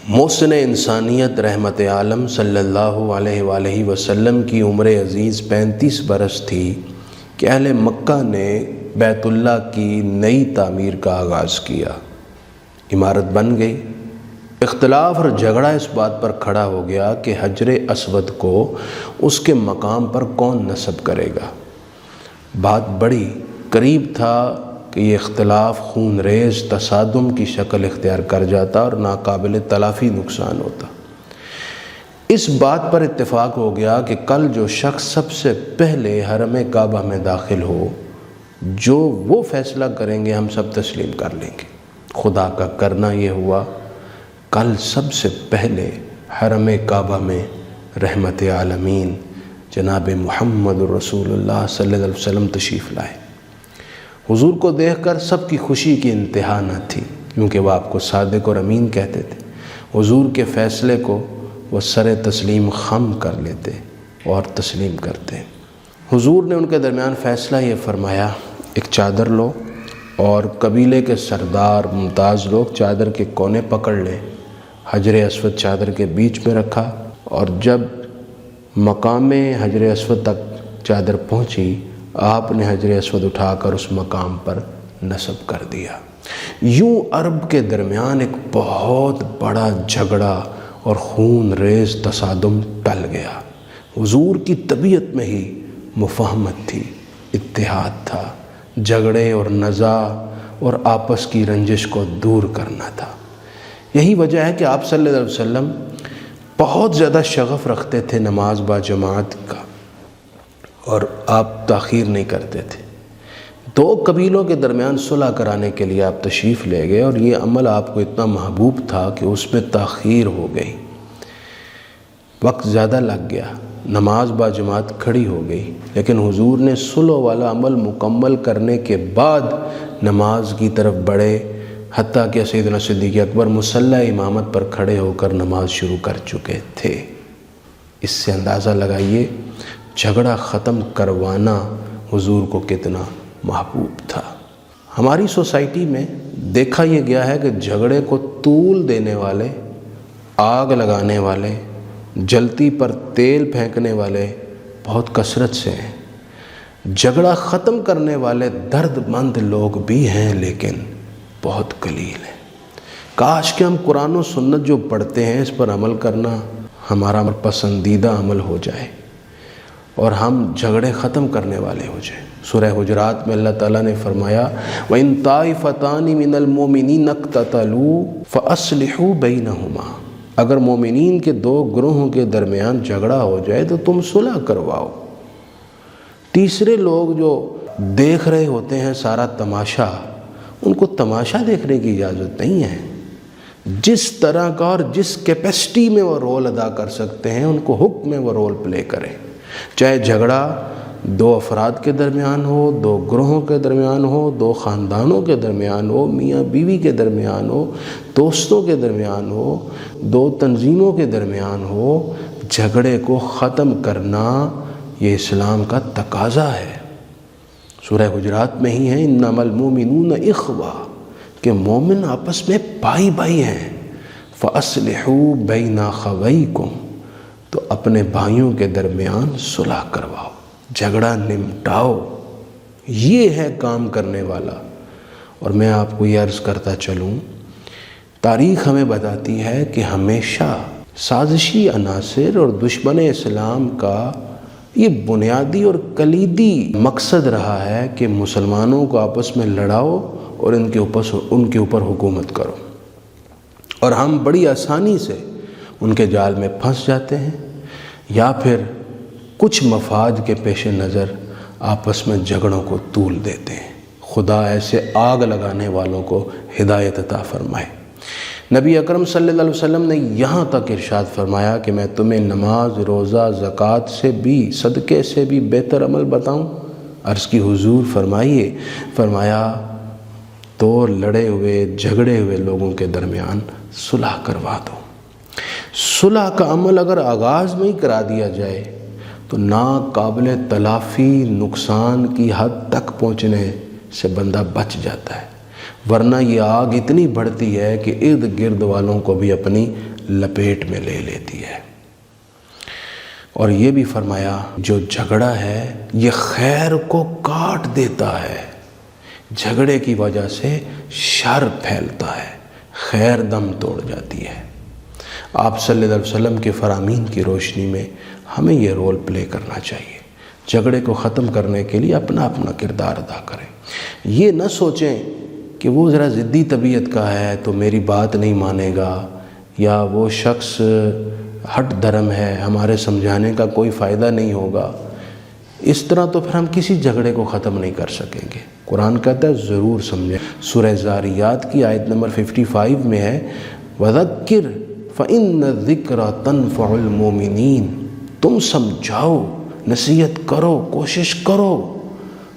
محسن انسانیت رحمت عالم صلی اللہ علیہ وآلہ وسلم کی عمر عزیز 35 برس تھی کہ اہل مکہ نے بیت اللہ کی نئی تعمیر کا آغاز کیا۔ عمارت بن گئی۔ اختلاف اور جھگڑا اس بات پر کھڑا ہو گیا کہ حجر اسود کو اس کے مقام پر کون نصب کرے گا۔ بات بڑی قریب تھا کہ یہ اختلاف خون ریز تصادم کی شکل اختیار کر جاتا اور ناقابل تلافی نقصان ہوتا۔ اس بات پر اتفاق ہو گیا کہ کل جو شخص سب سے پہلے حرم کعبہ میں داخل ہو، جو وہ فیصلہ کریں گے ہم سب تسلیم کر لیں گے۔ خدا کا کرنا یہ ہوا، کل سب سے پہلے حرم کعبہ میں رحمت عالمین جناب محمد رسول اللہ صلی اللہ علیہ وسلم تشریف لائے۔ حضور کو دیکھ کر سب کی خوشی کی انتہا نہ تھی، کیونکہ وہ آپ کو صادق اور امین کہتے تھے۔ حضور کے فیصلے کو وہ سر تسلیم خم کر لیتے اور تسلیم کرتے۔ حضور نے ان کے درمیان فیصلہ یہ فرمایا، ایک چادر لو اور قبیلے کے سردار ممتاز لوگ چادر کے کونے پکڑ لیں۔ حجر اسود چادر کے بیچ میں رکھا، اور جب مقام حجر اسود تک چادر پہنچی، آپ نے حجر اسود اٹھا کر اس مقام پر نصب کر دیا۔ یوں عرب کے درمیان ایک بہت بڑا جھگڑا اور خون ریز تصادم ٹل گیا۔ حضور کی طبیعت میں ہی مفاہمت تھی، اتحاد تھا، جھگڑے اور نزاع اور آپس کی رنجش کو دور کرنا تھا۔ یہی وجہ ہے کہ آپ صلی اللہ علیہ وسلم بہت زیادہ شغف رکھتے تھے نماز با جماعت کا، اور آپ تاخیر نہیں کرتے تھے۔ دو قبیلوں کے درمیان صلح کرانے کے لیے آپ تشریف لے گئے، اور یہ عمل آپ کو اتنا محبوب تھا کہ اس میں تاخیر ہو گئی، وقت زیادہ لگ گیا، نماز با جماعت کھڑی ہو گئی، لیکن حضور نے صلح والا عمل مکمل کرنے کے بعد نماز کی طرف بڑھے، حتیٰ کہ سیدنا صدیق اکبر مصلی امامت پر کھڑے ہو کر نماز شروع کر چکے تھے۔ اس سے اندازہ لگائیے جھگڑا ختم کروانا حضور کو کتنا محبوب تھا۔ ہماری سوسائٹی میں دیکھا یہ گیا ہے کہ جھگڑے کو طول دینے والے، آگ لگانے والے، جلتی پر تیل پھینکنے والے بہت کثرت سے ہیں۔ جھگڑا ختم کرنے والے درد مند لوگ بھی ہیں، لیکن بہت قلیل ہیں۔ کاش کہ ہم قرآن و سنت جو پڑھتے ہیں اس پر عمل کرنا ہمارا پسندیدہ عمل ہو جائے، اور ہم جھگڑے ختم کرنے والے ہو جائیں۔ سورہ حجرات میں اللہ تعالیٰ نے فرمایا وَإِن طَائِفَتَانِ مِنَ الْمُؤْمِنِينَ اقْتَتَلُوا فَأَصْلِحُوا بَيْنَهُمَا، اگر مومنین کے دو گروہوں کے درمیان جھگڑا ہو جائے تو تم صلح کرواؤ۔ تیسرے لوگ جو دیکھ رہے ہوتے ہیں سارا تماشا، ان کو تماشا دیکھنے کی اجازت نہیں ہے۔ جس طرح کا اور جس کیپیسٹی میں وہ رول ادا کر سکتے ہیں، ان کو حکم میں وہ رول پلے کریں۔ چاہے جھگڑا دو افراد کے درمیان ہو، دو گروہوں کے درمیان ہو، دو خاندانوں کے درمیان ہو، میاں بیوی کے درمیان ہو، دوستوں کے درمیان ہو، دو تنظیموں کے درمیان ہو، جھگڑے کو ختم کرنا یہ اسلام کا تقاضا ہے۔ سورہ حجرات میں ہی ہے انما المؤمنون اخوہ، کہ مومن آپس میں بھائی بھائی ہیں۔ فاصلحوا بین اخویکم، تو اپنے بھائیوں کے درمیان صلح کرواؤ، جھگڑا نمٹاؤ۔ یہ ہے کام کرنے والا۔ اور میں آپ کو یہ عرض کرتا چلوں، تاریخ ہمیں بتاتی ہے کہ ہمیشہ سازشی عناصر اور دشمن اسلام کا یہ بنیادی اور کلیدی مقصد رہا ہے کہ مسلمانوں کو آپس میں لڑاؤ اور ان کے اوپر حکومت کرو، اور ہم بڑی آسانی سے ان کے جال میں پھنس جاتے ہیں، یا پھر کچھ مفاد کے پیش نظر آپس میں جھگڑوں کو طول دیتے ہیں۔ خدا ایسے آگ لگانے والوں کو ہدایت عطا فرمائے۔ نبی اکرم صلی اللہ علیہ وسلم نے یہاں تک ارشاد فرمایا کہ میں تمہیں نماز، روزہ، زکوٰۃ سے بھی، صدقے سے بھی بہتر عمل بتاؤں؟ عرض کی حضور فرمایا تو لڑے ہوئے جھگڑے ہوئے لوگوں کے درمیان صلح کروا دو۔ صلح کا عمل اگر آغاز میں ہی کرا دیا جائے تو ناقابل تلافی نقصان کی حد تک پہنچنے سے بندہ بچ جاتا ہے، ورنہ یہ آگ اتنی بڑھتی ہے کہ ارد گرد والوں کو بھی اپنی لپیٹ میں لے لیتی ہے۔ اور یہ بھی فرمایا جو جھگڑا ہے یہ خیر کو کاٹ دیتا ہے، جھگڑے کی وجہ سے شر پھیلتا ہے، خیر دم توڑ جاتی ہے۔ آپ صلی اللہ علیہ وسلم کے فرامین کی روشنی میں ہمیں یہ رول پلے کرنا چاہیے، جھگڑے کو ختم کرنے کے لیے اپنا اپنا کردار ادا کریں۔ یہ نہ سوچیں کہ وہ ذرا ضدی طبیعت کا ہے تو میری بات نہیں مانے گا، یا وہ شخص ہٹ دھرم ہے، ہمارے سمجھانے کا کوئی فائدہ نہیں ہوگا۔ اس طرح تو پھر ہم کسی جھگڑے کو ختم نہیں کر سکیں گے۔ قرآن کہتا ہے ضرور سمجھیں۔ سورہ زاریات کی آیت نمبر 55 میں ہے وَذَكِّرْ فَإِنَّ الذِّكْرَ تَنفَعُ الْمُؤْمِنِينَ، تم سمجھاؤ، نصیحت کرو، کوشش کرو،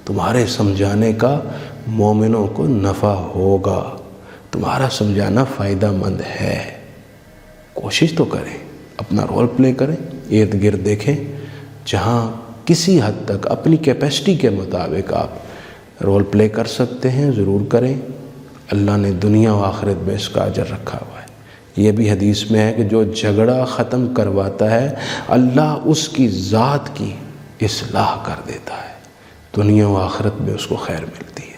تمہارے سمجھانے کا مومنوں کو نفع ہوگا، تمہارا سمجھانا فائدہ مند ہے۔ کوشش تو کریں، اپنا رول پلے کریں، ارد گرد دیکھیں، جہاں کسی حد تک اپنی کیپیسٹی کے مطابق آپ رول پلے کر سکتے ہیں ضرور کریں۔ اللہ نے دنیا و آخرت میں اس کا اجر رکھا ہوا ہے۔ یہ بھی حدیث میں ہے کہ جو جھگڑا ختم کرواتا ہے اللہ اس کی ذات کی اصلاح کر دیتا ہے، دنیا و آخرت میں اس کو خیر ملتی ہے۔